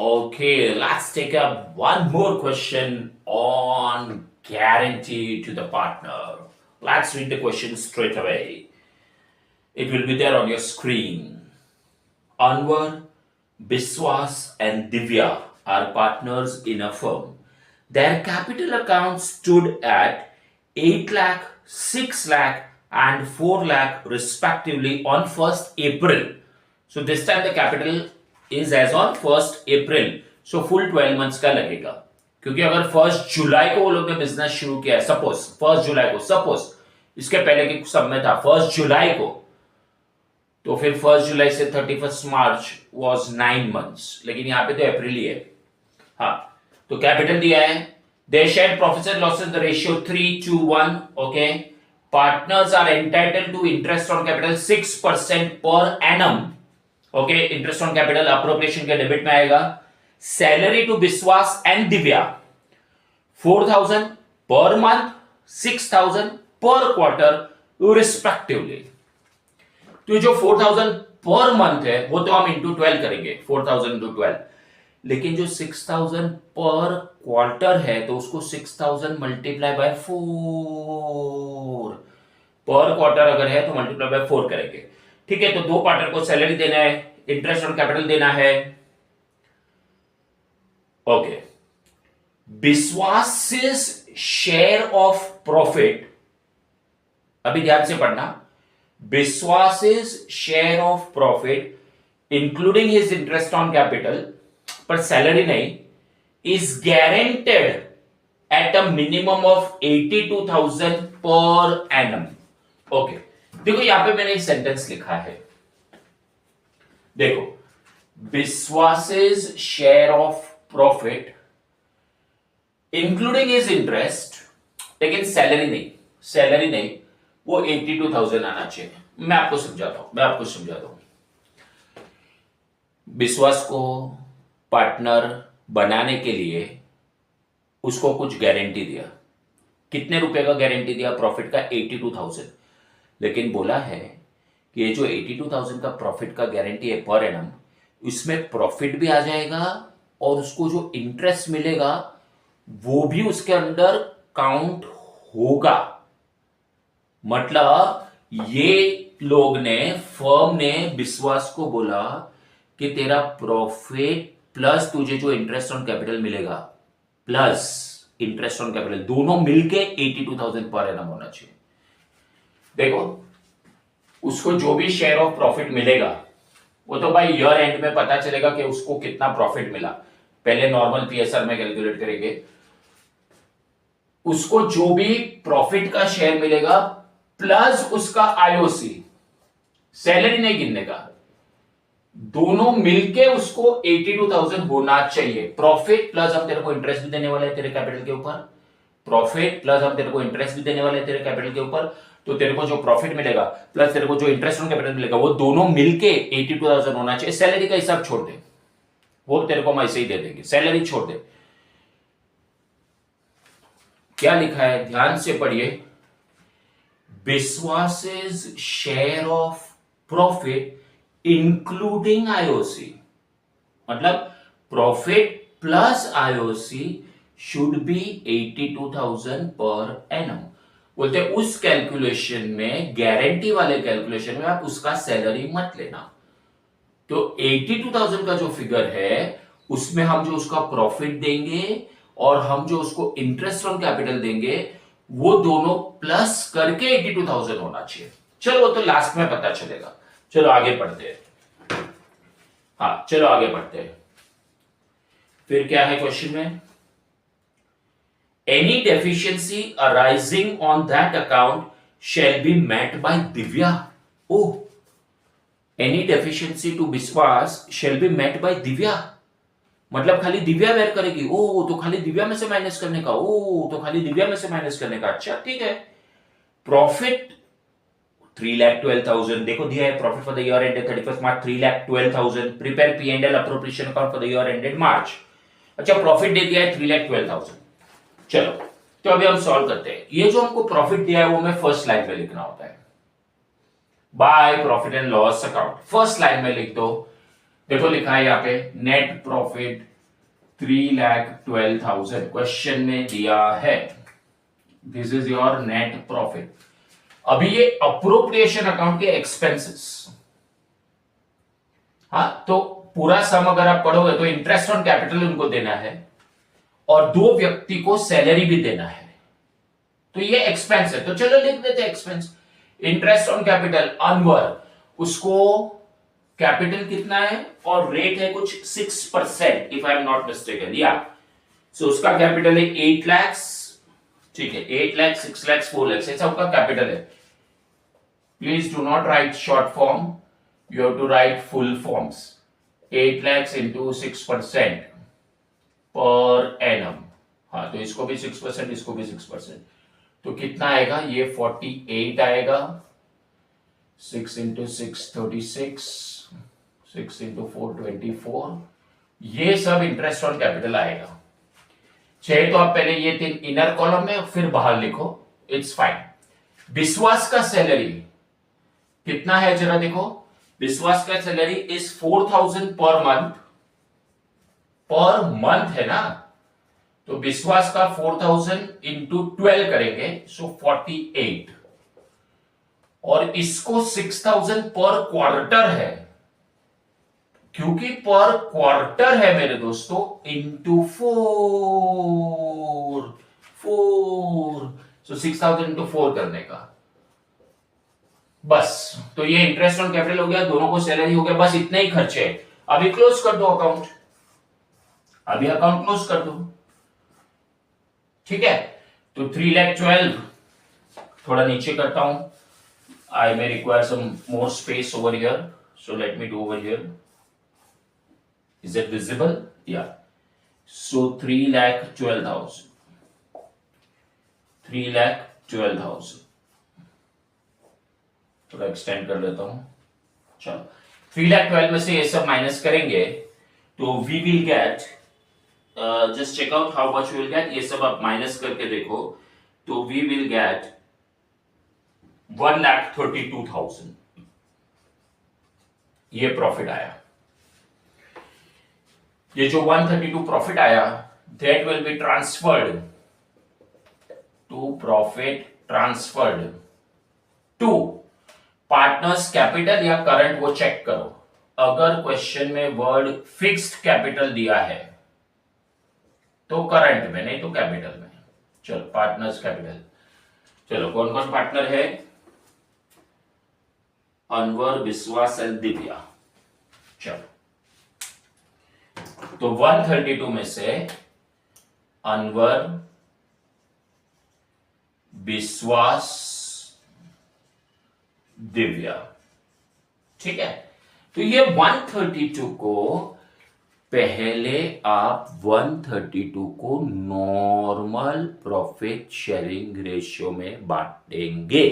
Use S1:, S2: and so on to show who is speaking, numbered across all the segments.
S1: Okay, let's take up one more question on guarantee to the partner. Let's read the question straight away. It will be there on your screen. Anwar, Biswas, and Divya are partners in a firm. Their capital account stood at 8 lakh, 6 lakh, and 4 lakh respectively on 1st April. So this time the capital is as on 1st April. So full 12 months का लगेगा, क्योंकि अगर 1st जुलाई को वो लोग ने business शुरू किया है, सपोज 1st जुलाई को, सपोज इसके पहले के सब में था 1st जुलाई को, तो फिर 1st जुलाई से 31st मार्च वॉज 9 मंथ्स, लेकिन यहाँ पे तो अप्रैल ही है. हाँ, तो कैपिटल दिया है. They share profits and losses the ratio 3:1. Okay, partners are entitled to interest on capital 6% per annum. Okay, interest on capital appropriation के डेबिट में आएगा. Salary to Vishwas and Divya 4,000 per month, 6,000 पर क्वार्टर रिस्पेक्टिवली. तो जो 4,000 per month है वो तो हम इंटू 12 करेंगे, 4,000 इंटू 12. लेकिन जो 6,000 पर क्वार्टर है तो उसको 6,000 मल्टीप्लाई बाय 4. पर क्वार्टर अगर है तो मल्टीप्लाई बाय 4 करेंगे. ठीक है, तो दो पार्टनर को सैलरी देना है, इंटरेस्ट ऑन कैपिटल देना है. ओके, विश्वास शेयर ऑफ प्रॉफिट, अभी ध्यान से पढ़ना. विश्वास share of profit including his interest on capital, पर सैलरी नहीं, is guaranteed at a minimum of 82,000 per annum. Okay, देखो यहां पे मैंने एक सेंटेंस लिखा है. देखो, विश्वास share of profit including his interest, लेकिन सैलरी नहीं, वो 82,000 आना चाहिए. मैं आपको समझाता हूं. विश्वास को पार्टनर बनाने के लिए उसको कुछ गारंटी दिया. कितने रुपए का गारंटी दिया? प्रॉफिट का 82,000. लेकिन बोला है कि ये जो 82,000 का प्रॉफिट का गारंटी है पर एनम, इसमें प्रॉफिट भी आ जाएगा और उसको जो इंटरेस्ट मिलेगा वो भी उसके अंदर काउंट होगा. मतलब ये लोग ने, फर्म ने विश्वास को बोला कि तेरा प्रॉफिट प्लस तुझे जो इंटरेस्ट ऑन कैपिटल मिलेगा प्लस इंटरेस्ट ऑन कैपिटल दोनों मिलके 82,000 पर एनम होना चाहिए. देखो, उसको जो भी शेयर ऑफ प्रॉफिट मिलेगा वो तो भाई ईयर एंड में पता चलेगा कि उसको कितना प्रॉफिट मिला. पहले नॉर्मल पीएसआर में कैलकुलेट करेंगे. उसको जो भी प्रॉफिट का शेयर मिलेगा प्लस उसका आईओसी, सैलरी नहीं गिनने का, दोनों मिलके उसको 82,000 होना चाहिए. प्रॉफिट प्लस हम तेरे को इंटरेस्ट भी देने वाले हैं तेरे कैपिटल के ऊपर, प्रॉफिट प्लस हम तेरे को इंटरेस्ट भी देने वाले हैं तेरे कैपिटल के ऊपर. तो तेरे को जो प्रॉफिट मिलेगा प्लस तेरे को जो इंटरेस्ट ऑन कैपिटल मिलेगा वो दोनों मिलके 82,000 होना चाहिए. सैलरी का हिसाब छोड़ दे, वो तेरे को हम ऐसे ही दे देंगे. सैलरी छोड़ दे. क्या लिखा है ध्यान से पढ़िए. Vishwas share of profit including IOC, मतलब profit plus IOC should be 82,000 per annum. बोलते हैं उस कैलकुलेशन में, गारंटी वाले कैलकुलेशन में आप उसका सैलरी मत लेना. तो 82,000 का जो फिगर है उसमें हम जो उसका प्रॉफिट देंगे और हम जो उसको इंटरेस्ट ऑन कैपिटल देंगे वो दोनों प्लस करके 82,000 होना चाहिए. चलो वो तो लास्ट में पता चलेगा. चलो आगे पढ़ते हैं. हाँ, चलो आगे पढ़ते हैं. फिर क्या है क्वेश्चन में? Any deficiency arising on that account shall be met by Divya. Oh, any deficiency to Vishwas shall be met by Divya, मतलब खाली दिव्या बेयर करेगी. ओ, तो खाली दिव्या में से माइनस करने का. ओ, तो खाली दिव्या में से माइनस करने का. अच्छा ठीक है. प्रॉफिट 3,12,000 देखो दिया है. Profit for the year ended 31 March 3,12,000. Prepare P&L appropriation account for the year ended March. अच्छा, प्रॉफिट दे दिया है 3,12,000. चलो, तो अभी हम सॉल्व करते हैं. ये जो हमको प्रॉफिट दिया है वो हमें फर्स्ट लाइन में लिखना होता है. By profit and loss account first line में लिख दो. देखो लिखा है यहाँ पे नेट प्रॉफिट 3,12,000 क्वेश्चन में दिया है। This is your net profit. अभी ये अप्रोप्रिएशन अकाउंट के एक्सपेंसेस। हाँ, तो पूरा सम अगर आप पढ़ोगे तो इंटरेस्ट ऑन कैपिटल उनको देना है और 2 व्यक्ति को सैलरी भी देना है, तो ये एक्सपेंस है। तो चलो लिख देते expense. Interest on capital Anwar, उसको कैपिटल कितना है और रेट है कुछ 6% if I am not mistaken, या सो उसका कैपिटल है 8 लाख। ठीक है, 8 लाख, 6 लाख, 4 लाख ऐसा उसका कैपिटल है। Please do not write short form, you have to write full forms. 8 lakh into 6% per annum. हाँ, तो इसको भी 6%, इसको भी 6%, तो कितना आएगा ये 48 आएगा। 6 इंटू 6 36, 6 इंटू 4 24, ये सब इंटरेस्ट ऑन कैपिटल आएगा। चाहिए तो आप पहले ये 3 इनर कॉलम में फिर बाहर लिखो, इट्स फाइन। विश्वास का सैलरी कितना है जरा देखो। विश्वास का salary is 4,000 per month. Per month है ना, तो विश्वास का 4,000 इंटू 12 करेंगे, सो 48, और इसको 6,000 पर क्वार्टर है, क्योंकि पर क्वार्टर है मेरे दोस्तों, इंटू 4, सो 6,000 इंटू 4 करने का। बस, तो ये इंटरेस्ट ऑन कैपिटल हो गया, दोनों को सैलरी हो गया, बस इतने ही खर्चे। अभी क्लोज कर दो अकाउंट, अभी अकाउंट क्लोज कर दो। ठीक है, तो 3,12,000 थोड़ा नीचे करता हूं। I may require some more space over here, so let me do over here. Is it visible? Yeah, so 3,12,000, 3,12,000 थोड़ा एक्सटेंड कर लेता हूं। चलो, 3,12,000 में से ये सब माइनस करेंगे तो we will get, just check out how much will get, ये सब आप माइनस करके देखो, तो वी विल गेट 1,32,000 ये प्रॉफिट आया। ये जो 132 प्रॉफिट आया, that will be transferred to profit transferred to partners capital या करंट, वो चेक करो। अगर क्वेश्चन में वर्ड फिक्स्ड कैपिटल दिया है तो करंट में, नहीं तो कैपिटल में। चलो, पार्टनर्स कैपिटल। चलो, कौन कौन पार्टनर है? अनवर, विश्वास एंड दिव्या। चलो, तो 132 में से अनवर, विश्वास, दिव्या। ठीक है, तो ये 132 को पहले आप 132 को नॉर्मल प्रॉफिट शेयरिंग रेशियो में बांटेंगे।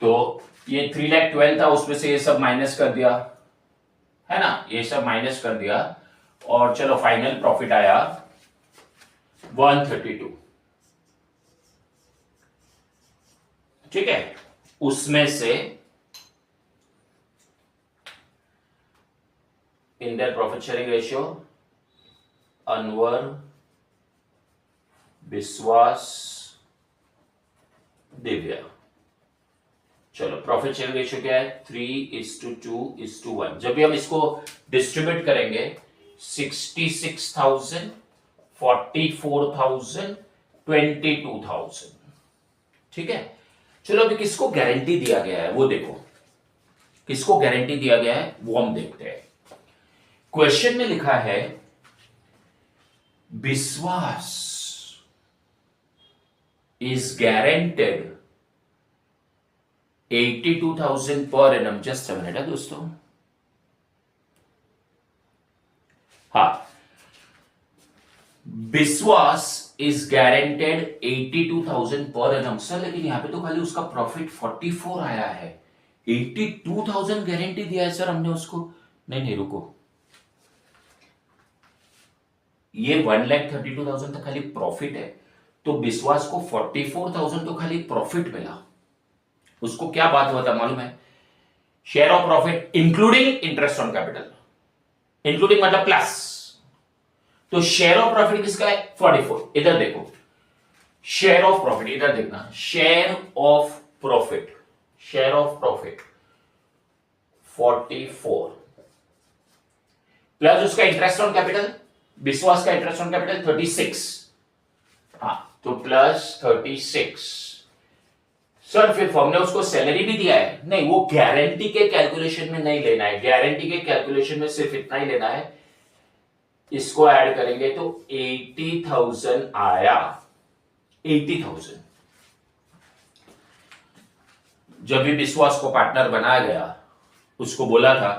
S1: तो ये 3,12,000 था, उसमें से ये सब माइनस कर दिया है ना, ये सब माइनस कर दिया, और चलो फाइनल प्रॉफिट आया 132। ठीक है, उसमें से in that profit sharing ratio Anwar, विश्वास, दिव्या। चलो, प्रॉफिट शेयरिंग रेशियो क्या है? 3:2:1। जब भी हम इसको डिस्ट्रीब्यूट करेंगे, 66,000, 44,000, 22,000। ठीक है, चलो अभी किसको गारंटी दिया गया है वो देखो, किसको गारंटी दिया गया है वो हम देखते हैं। क्वेश्चन में लिखा है विश्वास is guaranteed 82,000 per annum. Just a minute है दोस्तों, हाँ, विश्वास is guaranteed 82,000 per annum. Sir लेकिन यहां पे तो खाली उसका प्रॉफिट 44 आया है, 82,000 गारंटी दिया है सर हमने उसको। नहीं, रुको, ये 1,32,000 तो खाली प्रॉफिट है, तो विश्वास को 44,000 तो खाली प्रॉफिट मिला। उसको क्या बात हुआ था मालूम है? Share of profit including interest on capital, including मतलब प्लस। तो शेयर ऑफ प्रॉफिट किसका है 44। इधर देखो शेयर ऑफ प्रॉफिट, इधर देखना share of profit, share of profit 44 plus उसका इंटरेस्ट ऑन कैपिटल, विश्वास का इंटरेस्ट ऑन कैपिटल 36, हाँ तो प्लस 36। सर फिर हमने उसको सैलरी भी दिया है, नहीं वो गारंटी के कैलकुलेशन में नहीं लेना है, गारंटी के कैलकुलेशन में सिर्फ इतना ही लेना है, इसको ऐड करेंगे तो 80,000 आया, 80,000। जब भी विश्वास को पार्टनर बनाया गया उसको बोला था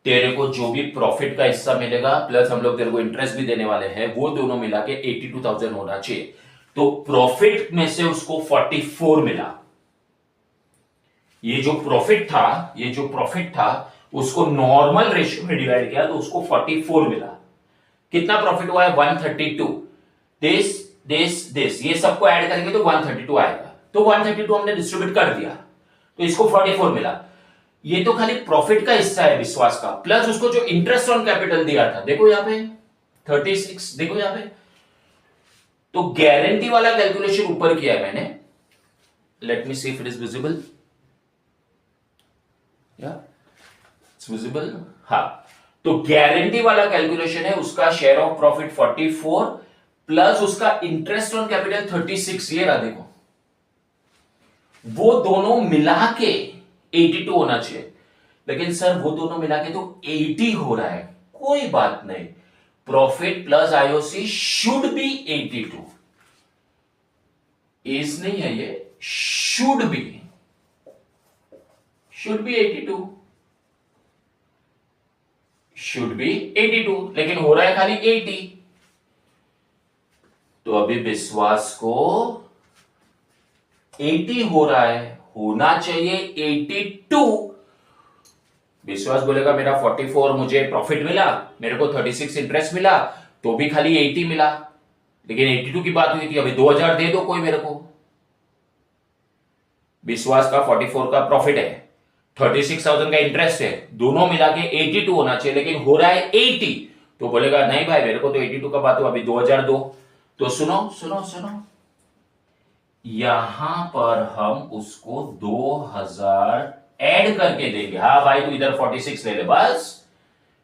S1: तेरे को जो भी प्रॉफिट का हिस्सा मिलेगा प्लस हम लोग तेरे को इंटरेस्ट भी देने वाले हैं, वो दोनों मिला के 82,000 होना चाहिए। तो प्रॉफिट में से उसको 44 मिला। ये जो प्रॉफिट था उसको नॉर्मल रेशियो में डिवाइड किया तो उसको 44 मिला। कितना प्रॉफिट हुआ है 132। दिस ये सबको ऐड करेंगे तो 132 आएगा, तो 132 हमने डिस्ट्रीब्यूट कर दिया तो इसको 44 मिला। ये तो खाली प्रॉफिट का हिस्सा है विश्वास का, प्लस उसको जो इंटरेस्ट ऑन कैपिटल दिया था देखो यहां पे 36, देखो यहां पे। तो गारंटी वाला कैलकुलेशन ऊपर किया है मैंने, let me see if it is visible, या इट्स विजिबल, हाँ। तो गारंटी वाला कैलकुलेशन है उसका शेयर ऑफ प्रॉफिट 44 प्लस उसका इंटरेस्ट ऑन कैपिटल 36, ये रहा देखो, वो दोनों मिला के 82 होना चाहिए, लेकिन सर वो दोनों मिला के तो 80 हो रहा है। कोई बात नहीं, profit plus IOC should B 82, is नहीं है ये, शुड बी 82, शुड बी 82, लेकिन हो रहा है खाली 80। तो अभी विश्वास को 80 हो रहा है, होना चाहिए 82। विश्वास बोलेगा मेरा 44 मुझे प्रॉफिट मिला, मेरे को 36 इंटरेस्ट मिला, तो भी खाली 80 मिला, लेकिन 82 की बात हुई थी, अभी 2000 दे दो कोई मेरे को। विश्वास का 44 का प्रॉफिट है, 36,000 का इंटरेस्ट है, दोनों मिला के 82 होना चाहिए, लेकिन हो रहा है 80। तो बोलेगा नहीं भाई मेरे को तो 82 का बात हो, अभी 2000 दो। तो सुनो यहां पर हम उसको 2000 ऐड करके देंगे। हाँ भाई तू इधर 46 ले ले बस,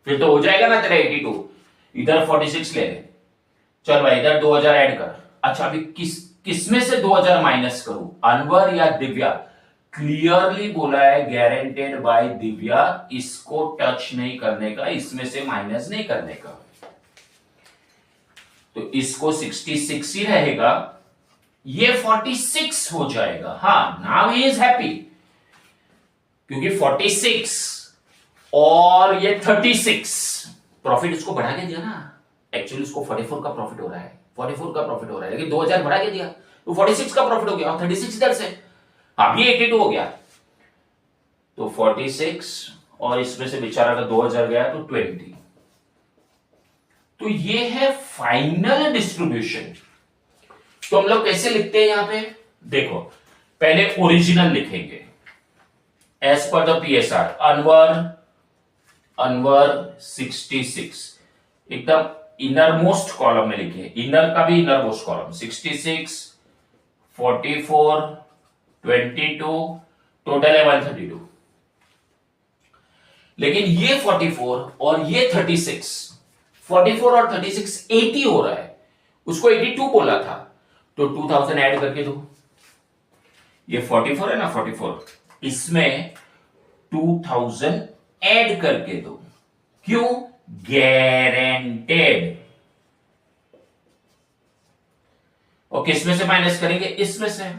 S1: फिर तो हो जाएगा ना तेरा 82, इधर 46 ले ले। चल भाई इधर 2000 ऐड कर। अच्छा अभी किसमें से 2000 माइनस करूं, अनवर या दिव्या? क्लियरली बोला है गारंटेड बाय दिव्या, इसको टच नहीं करने का, इसमें से माइनस नहीं करने का। तो इसको 66 ही रहेगा, ये 46 हो जाएगा। हाँ नाउ ही इज हैप्पी, क्योंकि 46 और ये 36 प्रॉफिट उसको बढ़ा के दिया ना, एक्चुअली उसको 44 का प्रॉफिट हो रहा है, 44 का प्रॉफिट हो रहा है, लेकिन 2000 बढ़ा के दिया तो 46 का प्रॉफिट हो गया, और 36 इधर से अभी 82 हो गया। तो 46 और इसमें से बेचारा का 2000 गया तो 20। तो ये है फाइनल डिस्ट्रीब्यूशन। तो हम लोग कैसे लिखते हैं यहां पे, देखो पहले ओरिजिनल लिखेंगे as per the PSR, Anwar 66 एकदम इनर मोस्ट कॉलम में लिखे, इनर का भी इनर मोस्ट कॉलम 66, 44, 22, टोटल है 132। लेकिन ये 44 और ये 36, 44 और 36 80 हो रहा है, उसको 82 बोला था, तो 2000 ऐड करके दो। ये 44 है ना 44, इसमें 2000 ऐड करके दो। क्यों? गारंटेड। और किसमें से माइनस करेंगे? इसमें से।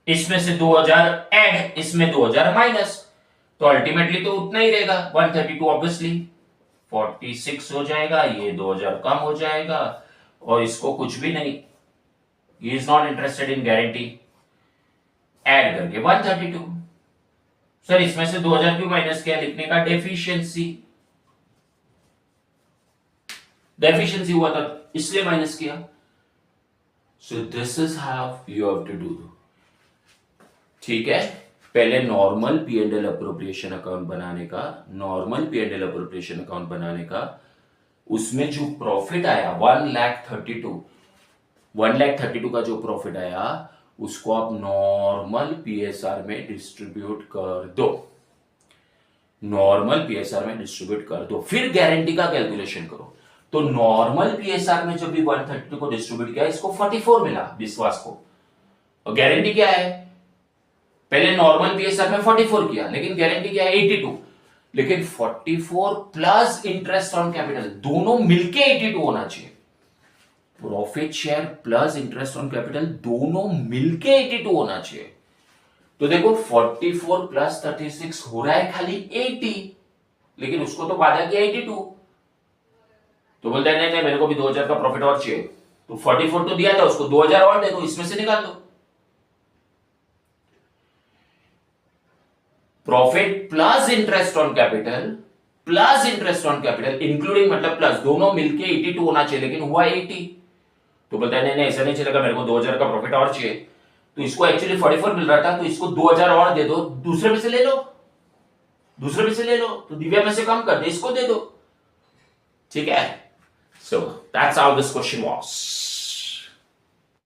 S1: इसमें से 2000 ऐड, इसमें 2000 माइनस, तो अल्टीमेटली तो उतना ही रहेगा 132 ऑब्वियसली 46 हो जाएगा, ये 2000 कम हो जाएगा, और इसको कुछ भी नहीं, he is not interested in guarantee, add करके 132। सर इसमें से 2000 क्यों माइनस किया? लिखने का डेफिशिएंसी हुआ था इसलिए माइनस किया। So this is how you have to do. ठीक है, पहले normal P and L appropriation account बनाने का, normal P and L appropriation account बनाने का, उसमें जो प्रॉफिट आया 1,32 का जो प्रॉफिट आया उसको आप नॉर्मल पीएसआर में डिस्ट्रीब्यूट कर दो, नॉर्मल पीएसआर में डिस्ट्रीब्यूट कर दो। फिर गारंटी का कैलकुलेशन करो। तो नॉर्मल पीएसआर में जब भी 132 को डिस्ट्रीब्यूट किया, इसको 44 मिला विश्वास को, और गारंटी क्या है, पहले नॉर्मल पीएसआर में 44 किया, लेकिन गारंटी क्या है 82, लेकिन 44 प्लस इंटरेस्ट ऑन कैपिटल दोनों मिलके 82 होना चाहिए। Profit share plus interest on capital दोनों मिलके 82 होना चाहिए। तो देखो 44 प्लस 36 हो रहा है खाली 80, लेकिन उसको तो वादा किया 82। तो बोलते हैं नहीं नहीं मेरे को भी 2000 का प्रॉफिट और चाहिए, तो 44 तो दिया था, उसको 2000 और दे दो, इसमें से निकाल दो। Profit plus interest on capital, plus interest on capital including मतलब प्लस, दोनों मिलके 82 होना चाहिए, लेकिन हुआ 80। तो बोलता है नहीं नहीं ऐसा नहीं चलेगा, मेरे को 2000 का प्रॉफिट और चाहिए। तो इसको एक्चुअली 44 मिल रहा था, तो इसको 2000 और दे दो, दूसरे में से ले लो, दूसरे में से ले लो, तो दिव्या में से कम कर दे, इसको दे दो, ठीक है। So that's how this question was.